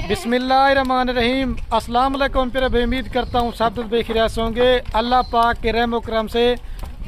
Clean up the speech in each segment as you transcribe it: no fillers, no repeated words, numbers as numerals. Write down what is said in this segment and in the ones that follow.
बिस्मिल्लाहिर्रहमानिर्रहीम। अस्सलाम वालेकुम। फिर अब उम्मीद करता हूँ सब बेखिरास होंगे अल्लाह पाक के रहम करम से।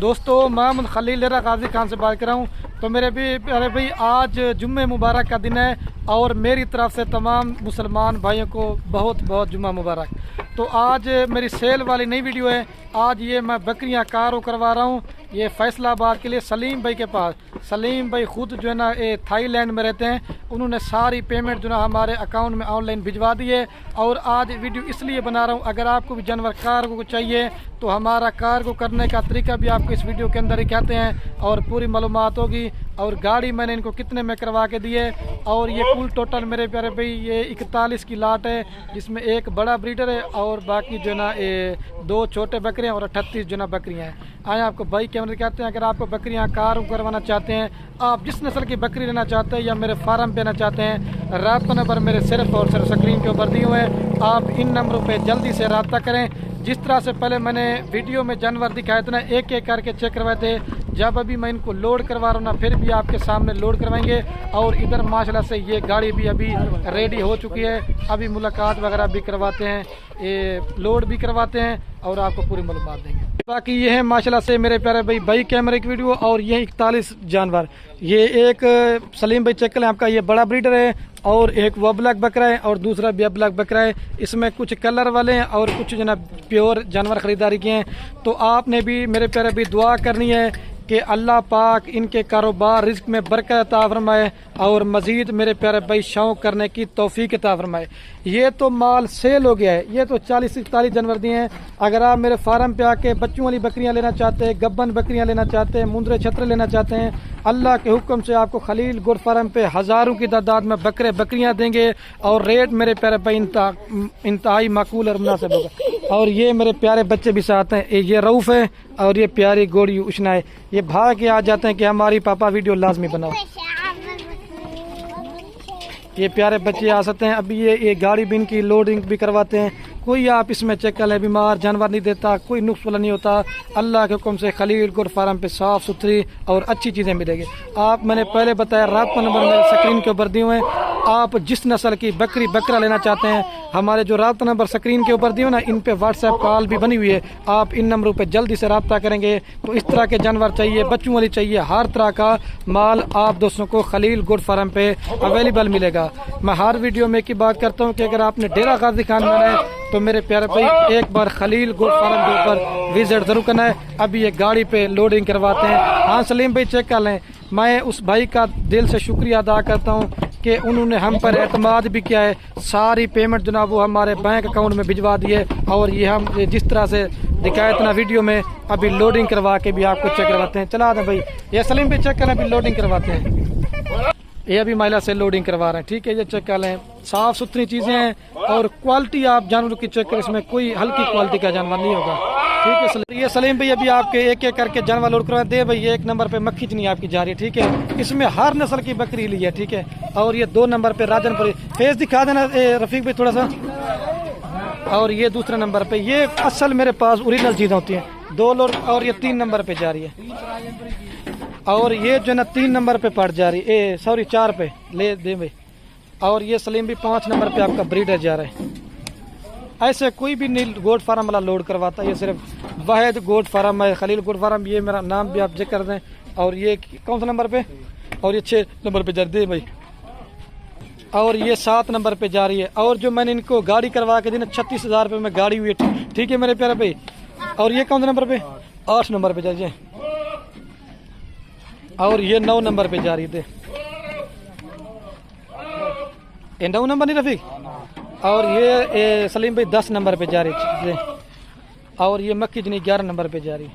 दोस्तों, मोहम्मद खलील लेरा गाजी खान से बात कर रहा हूँ। तो मेरे भाई आज जुम्मे मुबारक का दिन है और मेरी तरफ से तमाम मुसलमान भाइयों को बहुत बहुत जुम्मा मुबारक। तो आज मेरी सेल वाली नई वीडियो है। आज ये मैं बकरियां कारो करवा रहा हूँ, ये फैसलाबाद के लिए सलीम भाई के पास। सलीम भाई खुद जो है ना ये थाईलैंड में रहते हैं, उन्होंने सारी पेमेंट जो है हमारे अकाउंट में ऑनलाइन भिजवा दी है। और आज वीडियो इसलिए बना रहा हूँ, अगर आपको भी जानवर कार्गो को चाहिए तो हमारा कार्गो करने का तरीका भी आपको इस वीडियो के अंदर ही कहते हैं और पूरी मालूमात होगी। और गाड़ी मैंने इनको कितने में करवा के दी है। और ये कुल टोटल मेरे प्यारे भाई ये 41 की लाट है, जिसमें एक बड़ा ब्रीडर है और बाकी जो ना ये 2 छोटे बकरे हैं और 38 जो ना बकरियाँ हैं। आए आपको भाई कैमरे कहते हैं, अगर आपको बकरियाँ कार करवाना चाहते हैं, आप जिस नस्ल की बकरी लेना चाहते हैं या मेरे फार्म पे लेना चाहते हैं, रब्ता नंबर मेरे सिर्फ और सिर्फ स्क्रीन के ऊपर दिए हुए हैं। आप इन नंबरों पे जल्दी से रब्ता करें। जिस तरह से पहले मैंने वीडियो में जानवर दिखाए थे ना, एक एक करके चेक करवाए थे, जब अभी मैं इनको लोड करवा रहा हूँ ना फिर भी आपके सामने लोड करवाएंगे। और इधर माशाल्लाह से ये गाड़ी भी अभी रेडी हो चुकी है, अभी मुलाकात वगैरह भी करवाते हैं, ये लोड भी करवाते हैं और आपको पूरी मालूमात देंगे। बाकी ये है माशाल्लाह से मेरे प्यारे भाई कैमरे की वीडियो। और ये 41 जानवर, ये एक सलीम भाई चेक करें, आपका ये बड़ा ब्रीडर है और एक वो ब्लैक बकरा है और दूसरा भी ब्लैक बकरा है। इसमें कुछ कलर वाले हैं और कुछ जो ना प्योर जानवर खरीदारी के हैं। तो आपने भी मेरे प्यारे भी दुआ करनी है कि अल्लाह पाक इनके कारोबार रिस्क में बरकत अता फरमाए और मज़ीद मेरे प्यारे भाई शौक करने की तौफीक अता फरमाए। ये तो माल सेल हो गया है, ये तो 40-41 जानवर दिए हैं। अगर आप मेरे फार्म पे आके बच्चों वाली बकरियां लेना चाहते हैं, गब्बन बकरियां लेना चाहते हैं, मुंदरे छत्र लेना चाहते हैं, अल्लाह के हुक्म से आपको खलील गुड फार्म पे हज़ारों की तादाद में बकरियां देंगे और रेट मेरे प्यारे भाई इंतहाई माकूल और मुनासिब होगा। और ये मेरे प्यारे बच्चे भी साथ हैं, ये रऊफ़ है और ये प्यारी गोड़ी उष्णा है। ये भाग के आ जाते हैं कि हमारी पापा वीडियो लाजमी बनाओ। ये प्यारे बच्चे आ सकते हैं। अभी ये गाड़ी भी इनकी लोडिंग भी करवाते हैं। कोई आप इसमें चेक कर लें, बीमार जानवर नहीं देता, कोई नुक्स वाला नहीं होता। अल्लाह के हुक्म से खलील गुड फार्म पे साफ़ सुथरी और अच्छी चीज़ें मिलेगी। आप मैंने पहले बताया रब्ता नंबर मेरे स्क्रीन के ऊपर दिए हुए हैं। आप जिस नस्ल की बकरी बकरा लेना चाहते हैं, हमारे जो रब्ता नंबर स्क्रीन के ऊपर दिए हुए ना, इन पे व्हाट्सएप कॉल भी बनी हुई है। आप इन नंबरों पे जल्दी से रब्ता करेंगे तो इस तरह के जानवर चाहिए, बच्चों वाली चाहिए, हर तरह का माल आप दोस्तों को खलील गुड फार्म पे अवेलेबल मिलेगा। मैं हर वीडियो में की बात करता हूँ कि अगर आपने डेरा गाजी खान में है तो मेरे प्यारे भाई एक बार खलील गुड फार्म के ऊपर विजिट जरूर करना है। अभी ये गाड़ी पे लोडिंग करवाते हैं। हाँ सलीम भाई चेक कर लें। मैं उस भाई का दिल से शुक्रिया अदा करता हूँ कि उन्होंने हम पर एतमाद भी किया है। सारी पेमेंट जनाब वो हमारे बैंक अकाउंट में भिजवा दी है। और ये हम जिस तरह से दिखाया इतना वीडियो में, अभी लोडिंग करवा के भी आपको चेक करवाते हैं। चला दें भाई, ये सलीम भाई चेक करें, अभी लोडिंग करवाते हैं। ये अभी महिला से लोडिंग करवा रहे हैं, ठीक है। ये चेक कर लें, साफ सुथरी चीज़ें हैं और क्वालिटी आप जानवरों की चेक करें, इसमें कोई हल्की क्वालिटी का जानवर नहीं होगा, ठीक है। ये सलीम भाई अभी आपके एक एक करके जानवर लोड करवा दे भाई। ये 1 नंबर पे मक्खी चनी आपकी जा रही है, ठीक है। इसमें हर नस्ल की बकरी ली है, ठीक है। और ये 2 नंबर पे राजनपुरी फेस दिखा देना रफीक भाई थोड़ा सा। और ये दूसरे नंबर पे ये असल मेरे पास ओरिजिनल चीज़ें होती हैं, 2 लोड। और ये 3 नंबर पे जा रही है। और ये जो ना 3 नंबर पे पड़ जा रही है, सॉरी 4 पे ले दे भाई। और ये सलीम भी 5 नंबर पे आपका ब्रीडर जा रहा है। ऐसे कोई भी नील गोट फार्म वाला लोड करवाता है, ये सिर्फ वाहिद गोट फार्म है, खलील गोट फार्म। ये मेरा नाम भी आप चेक कर दें। और ये कौन सा नंबर पे, और ये 6 नंबर पे जा रही है भाई। और ये 7 नंबर पे जा रही है। और जो मैंने इनको गाड़ी करवा के दी ना 36,000 रुपये में गाड़ी हुई है, ठीक है मेरे प्यारे भाई। और ये कौन सा नंबर पे, 8 नंबर पे जा रही है। और ये 9 नंबर पे जा रही थी, ये 9 नंबर नहीं रफीक। और ये सलीम भाई 10 नंबर पे जा रही थी। और ये मक्की जनी 11 नंबर पे जा रही।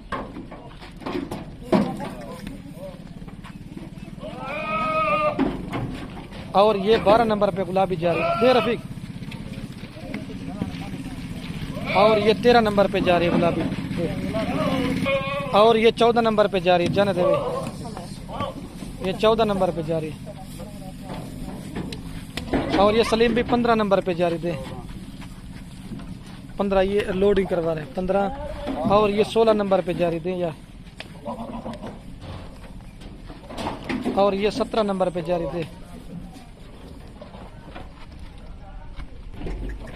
और ये 12 नंबर पे गुलाबी जा रही दे रफीक। और ये 13 नंबर पे जा रही है गुलाबी। और ये 14 नंबर पे जा रही है जाने देवी, ये 14 नंबर पे जा रही है। और ये सलीम भी 15 नंबर पे जा रही थे, 15 ये लोडिंग करवा रहे हैं 15। और ये 16 नंबर पे जा रही थी यार। और ये 17 नंबर पे जा रही थी।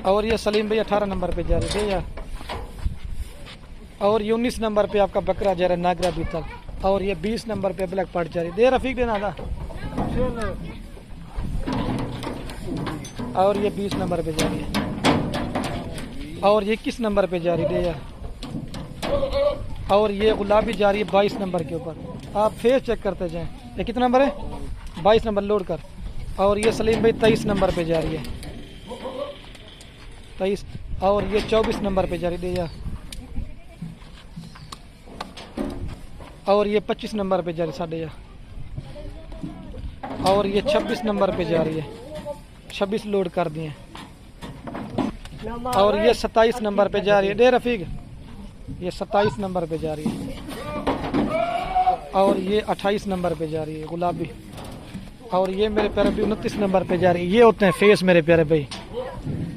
और ये सलीम भाई 18 नंबर पे जा रही है या। और ये 19 नंबर पे आपका बकरा जा रहा है नागरा बीतल। और ये 20 नंबर पे ब्लैक पार्ट जा रही दे रफीक देना था। और ये 20 नंबर पे जा रही है। और ये 21 नंबर पे जा रही है यार। और ये गुलाबी जा रही है 22 नंबर के ऊपर। आप फेस चेक करते जाएं। ये कितना नंबर है? 22 नंबर लोड कर। और ये सलीम भाई 23 नंबर पे जा रही है 23। और ये 24 नंबर पे जा रही है यार। और ये 25 नंबर पे जा रही साढ़े यार। और ये 26 नंबर पे जा रही है 26 लोड कर दिए। और ये 27 नंबर पे जा रही है दे रफीक। ये 27 नंबर पे जा रही है। और ये 28 नंबर पे जा रही है गुलाबी। और ये मेरे प्यारे भाई 29 नंबर पे जा रही है। ये होते हैं फेस मेरे प्यारे भाई।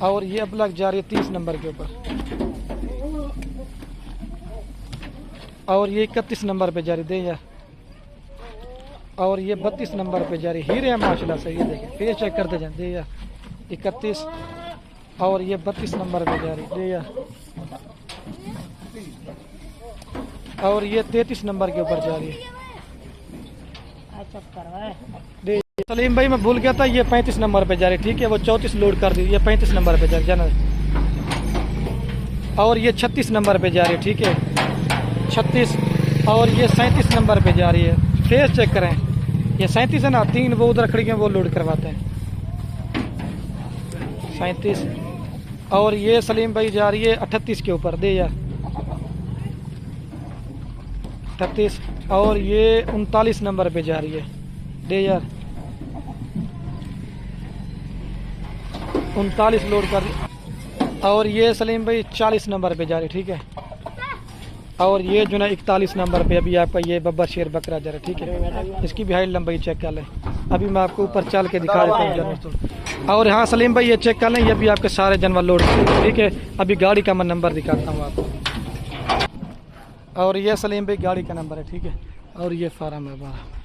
और ये अबलग जा रही है 30 नंबर के ऊपर। और ये 31 नंबर पे जा रही दे यार। और ये 32 नंबर पे जा रही हीरे हैं माशाल्लाह से। ये देखें फेस चेक करते जाए दे यार। 31। और ये 32 नंबर पे जा रही दे यार। और ये 33 नंबर के ऊपर जा रही है दे। सलीम भाई मैं भूल गया था, ये 35 नंबर पे जा रही ठीक है। वो 34 लोड कर दी। ये 35 नंबर पे जा रही जाना। और ये 36 नंबर पे जा रही है ठीक है 36। और ये 37 नंबर पे जा रही है। फेस चेक करें। ये 37 है ना, 3 वो उधर खड़ी हैं वो लोड करवाते हैं 37। और ये सलीम भाई जा रही है 38 के ऊपर दे यार 38। और ये 39 नंबर पे जा रही है दे यार 39 लोड कर दी। और ये सलीम भाई 40 नंबर पे जा रही ठीक है। और ये जो ना 41 नंबर पे अभी आपका ये बब्बर शेर बकरा जा रहा है ठीक है। इसकी भी हाइट लंबाई चेक कर लें। अभी मैं आपको ऊपर चल के दिखा देता हूँ जानवर। और हाँ सलीम भाई ये चेक कर लें, ये भी आपके सारे जानवर लोड ठीक है। अभी गाड़ी का मैं नंबर दिखाता हूँ आपको। और ये सलीम भाई गाड़ी का नंबर है ठीक है। और ये फार्म है हमारा।